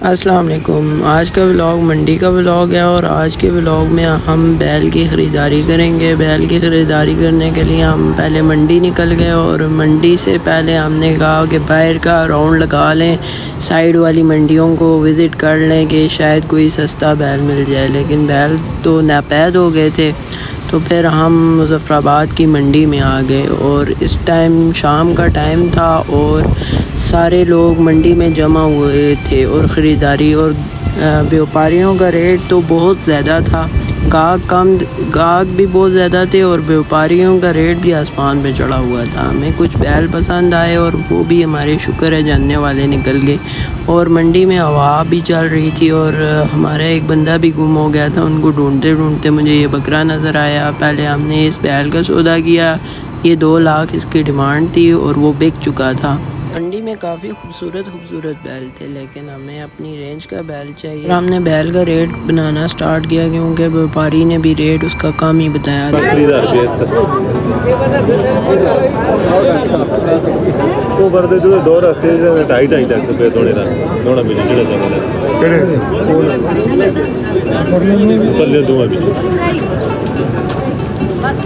अस्सलाम वालेकुम। आज का व्लॉग मंडी का व्लॉग है और आज के व्लॉग में हम बैल की ख़रीदारी करेंगे। बैल की ख़रीदारी करने के लिए हम पहले मंडी निकल गए और मंडी से पहले हमने कहा कि बाहर का राउंड लगा लें, साइड वाली मंडियों को विज़िट कर लें कि शायद कोई सस्ता बैल मिल जाए, लेकिन बैल तो नापैद हो गए थे। तो फिर हम मुज़फ़्फ़राबाद की मंडी में आ गए और इस टाइम शाम का टाइम था और सारे लोग मंडी में जमा हुए थे और ख़रीदारी और व्यापारियों का रेट तो बहुत ज़्यादा था। गाहक भी बहुत ज़्यादा थे और व्यापारियों का रेट भी आसमान पे चढ़ा हुआ था। हमें कुछ बैल पसंद आए और वो भी हमारे शुक्र है जानने वाले निकल गए। और मंडी में हवा भी चल रही थी और हमारा एक बंदा भी गुम हो गया था। उनको ढूंढते ढूंढते मुझे ये बकरा नज़र आया। पहले हमने इस बैल का सौदा किया, ये 2 लाख इसकी डिमांड थी और वो बिक चुका था। मंडी में काफ़ी खूबसूरत बैल थे, लेकिन हमें अपनी रेंज का बैल चाहिए। हमने बैल का रेट बनाना स्टार्ट किया क्योंकि व्यापारी ने भी रेट उसका कम ही बताया था।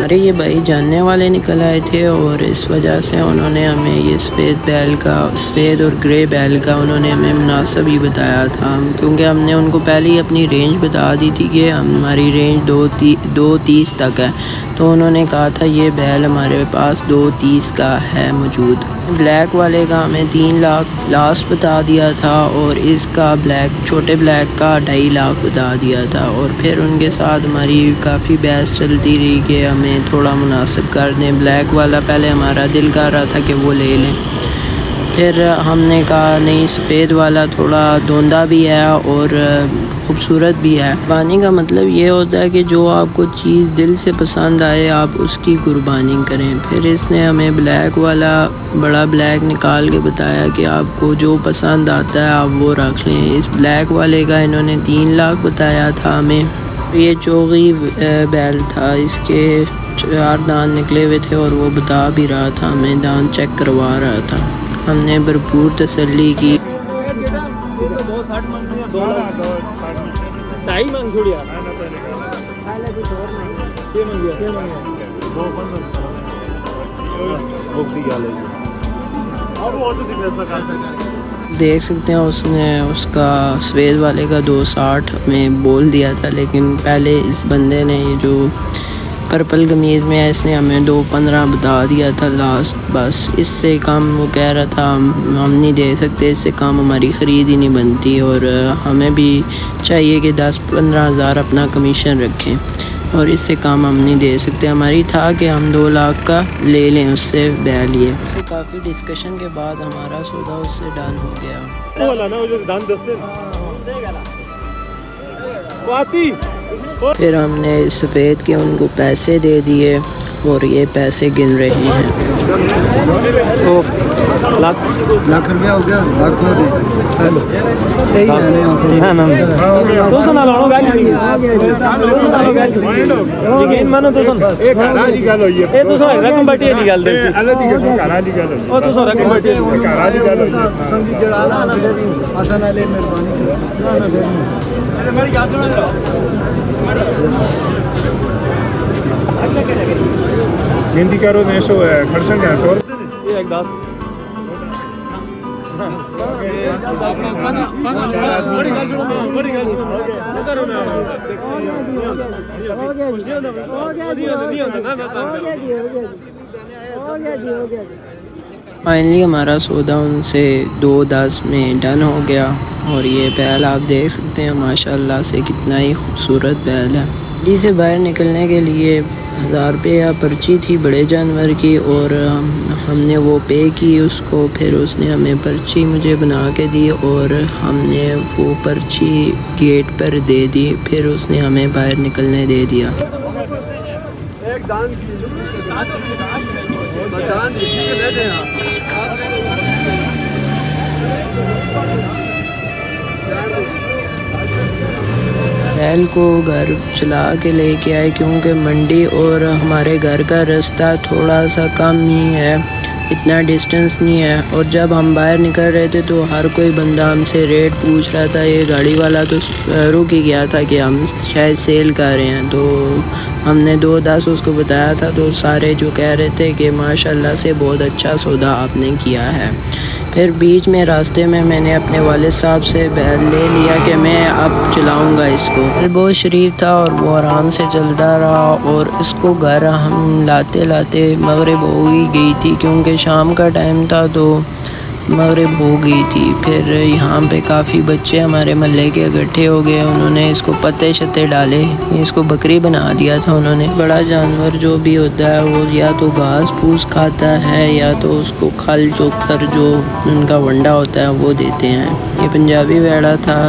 अरे ये भाई जानने वाले निकल आए थे और इस वजह से उन्होंने हमें ये सफ़ेद और ग्रे बैल का उन्होंने हमें मुनासिब ही बताया था, क्योंकि हमने उनको पहले ही अपनी रेंज बता दी थी कि हमारी रेंज 230 तक है। तो उन्होंने कहा था ये बैल हमारे पास 230 का है मौजूद। ब्लैक वाले का हमें 3 लाख लास्ट बता दिया था और इसका छोटे ब्लैक का 2.5 लाख बता दिया था। और फिर उनके साथ हमारी काफ़ी बहस चलती रही कि हमें थोड़ा मुनासिब कर दें। ब्लैक वाला पहले हमारा दिल कर रहा था कि वो ले लें, फिर हमने कहा नहीं, सफ़ेद वाला थोड़ा धुंधा भी है और खूबसूरत भी है। कुर्बानी का मतलब ये होता है कि जो आपको चीज़ दिल से पसंद आए आप उसकी कुर्बानी करें। फिर इसने हमें ब्लैक वाला बड़ा ब्लैक निकाल के बताया कि आपको जो पसंद आता है आप वो रख लें। इस ब्लैक वाले का इन्होंने 3 लाख बताया था हमें। ये चौगी बैल था, इसके 4 दांत निकले हुए थे और वो बता भी रहा था, हमें दांत चेक करवा रहा था। हमने भरपूर तसल्ली की। देख सकते हैं उसने उसका सफ़ेद वाले का 260 में बोल दिया था, लेकिन पहले इस बंदे ने ये जो पर्पल कमीज़ में है इसने हमें 215 बता दिया था लास्ट। बस इससे कम वो कह रहा था हम नहीं दे सकते, इससे कम हमारी ख़रीद ही नहीं बनती और हमें भी चाहिए कि 10-15 हज़ार अपना कमीशन रखें और इससे कम हम नहीं दे सकते। हमारी था कि हम 2 लाख का ले लें उससे बैल। ये काफ़ी डिस्कशन के बाद हमारा सौदा उससे डन हो गया। फिर हमने सफ़ेद के उनको पैसे दे दिए और ये पैसे गिन रहे हैं। लाख रुपया हो गया, लाख हो गिनती करो ने सो खर्चन का टोर एक 10 फाइनली हमारा सौदा उनसे 210 में डन हो गया और ये बैल आप देख सकते हैं माशाल्लाह से कितना ही खूबसूरत बैल है। मंडी से बाहर निकलने के लिए 1000 रुपया पर्ची थी बड़े जानवर की और हमने वो पे की उसको। फिर उसने हमें पर्ची मुझे बना के दी और हमने वो पर्ची गेट पर दे दी। फिर उसने हमें बाहर निकलने दे दिया। बैल को घर चला के लेके आए क्योंकि मंडी और हमारे घर का रास्ता थोड़ा सा कम ही है इतना डिस्टेंस नहीं है। और जब हम बाहर निकल रहे थे तो हर कोई बंदा हमसे रेट पूछ रहा था। ये गाड़ी वाला तो रुक ही गया था कि हम शायद सेल कर रहे हैं, तो हमने 2.10 उसको बताया था। तो सारे जो कह रहे थे कि माशाल्लाह से बहुत अच्छा सौदा आपने किया है। फिर बीच में रास्ते में मैंने अपने वालिद साहब से बैल ले लिया कि मैं अब चलाऊंगा इसको। बहुत शरीफ था और वो आराम से चलता रहा। और इसको घर हम लाते लाते मगरिब हो ही गई थी, क्योंकि शाम का टाइम था तो मगरिब हो गई थी। फिर यहाँ पे काफ़ी बच्चे हमारे महल्ले के इकट्ठे हो गए। उन्होंने इसको पत्ते शत्ते डाले, इसको बकरी बना दिया था उन्होंने। बड़ा जानवर जो भी होता है वो या तो घास फूस खाता है या तो उसको खल चोकर जो उनका वंडा होता है वो देते हैं। ये पंजाबी वेड़ा था,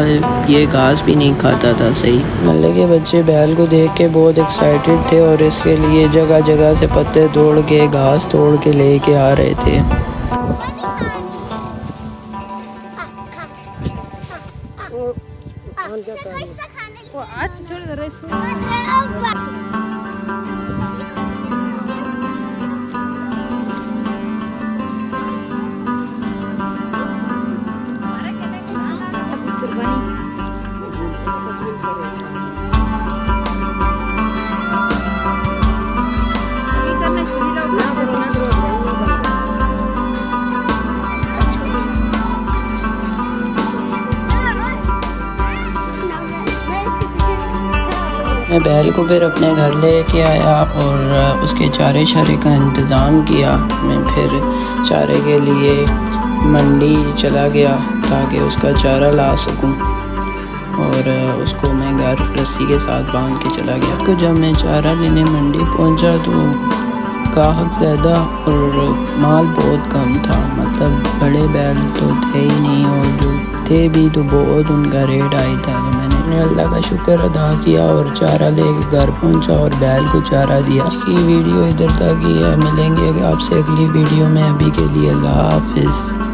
ये घास भी नहीं खाता था सही। महल्ले के बच्चे बैल को देख के बहुत एक्साइटेड थे और इसके लिए जगह जगह से पत्ते तोड़ के घास तोड़ के ले के आ रहे थे। वो आज छोड़ दो इसको। मैं बैल को फिर अपने घर लेके आया और उसके चारे शारे का इंतज़ाम किया। मैं फिर चारे के लिए मंडी चला गया ताकि उसका चारा ला सकूं, और उसको मैं घर रस्सी के साथ बांध के चला गया। तो जब मैं चारा लेने मंडी पहुंचा तो ग्राहक ज़्यादा और माल बहुत कम था। मतलब बड़े बैल तो थे ही नहीं, और जो थे भी तो बहुत उनका रेट हाई था। तो मैंने अल्लाह का शुक्र अदा किया और चारा लेके घर पहुंचा और बैल को चारा दिया। इसकी वीडियो इधर तक ही है। मिलेंगे आपसे अगली वीडियो में। अभी के लिए अल्लाह हाफिज़।